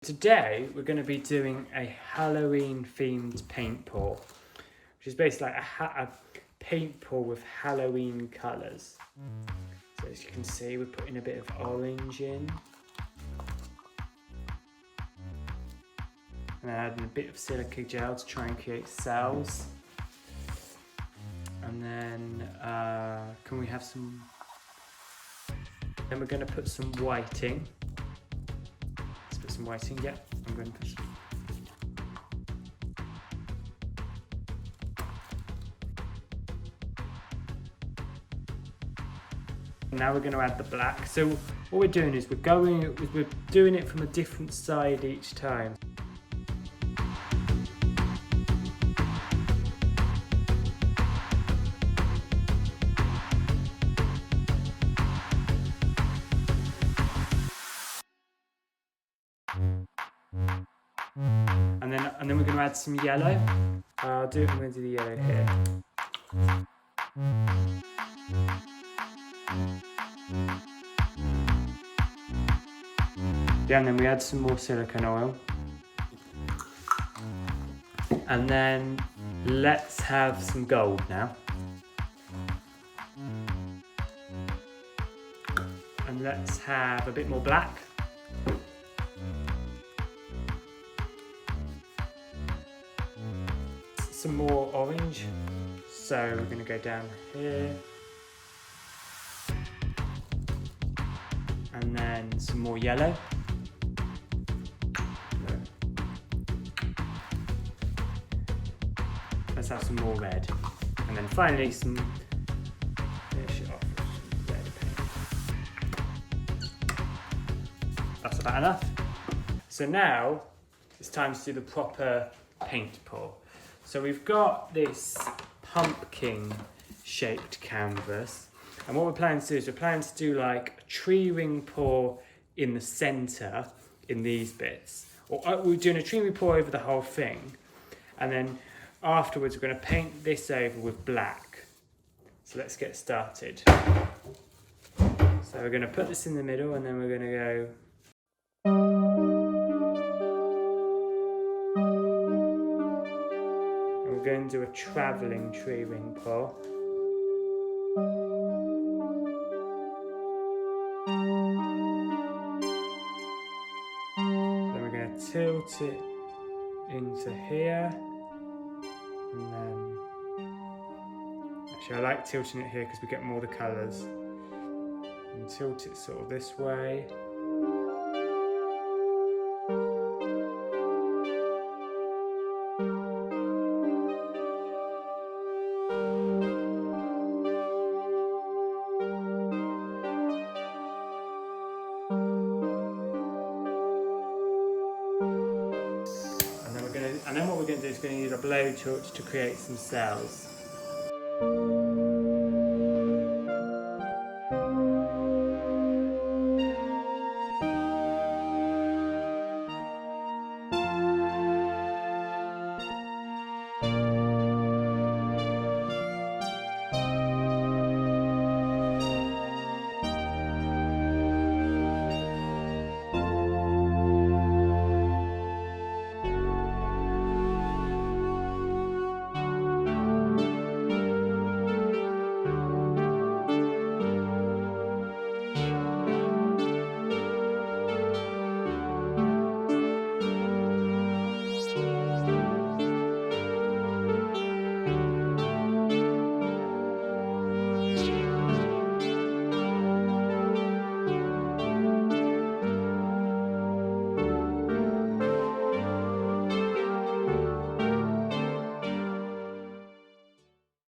Today we're going to be doing a Halloween themed paint pour, which is basically like a paint pour with Halloween colours. So as you can see, we're putting a bit of orange in, and adding a bit of silica gel to try and create cells. And then can we have some? Then we're going to put some whiting. Some whiting, yeah, I'm going to put some. Now we're going to add the black. So what we're doing is we're doing it from a different side each time. And then we're going to add some yellow. I'm going to do the yellow here. Yeah, and then we add some more silicone oil. And then let's have some gold now. And let's have a bit more black. Some more orange, so we're going to go down here, and then some more yellow, let's have some more red, and then finally finish it off with some red paint. That's about enough. So now it's time to do the proper paint pour. So we've got this pumpkin shaped canvas, and what we're planning to do is we're planning to do like a tree ring pour in the centre in these bits, or we're doing a tree ring pour over the whole thing, and then afterwards we're going to paint this over with black. So let's get started. So we're going to put this in the middle, and then we're going to go we're going to do a travelling tree ring pour. Then we're going to tilt it into here. And then, actually I like tilting it here because we get more of the colours. And tilt it sort of this way. And then what we're going to do is we're going to use a blowtorch to create some cells.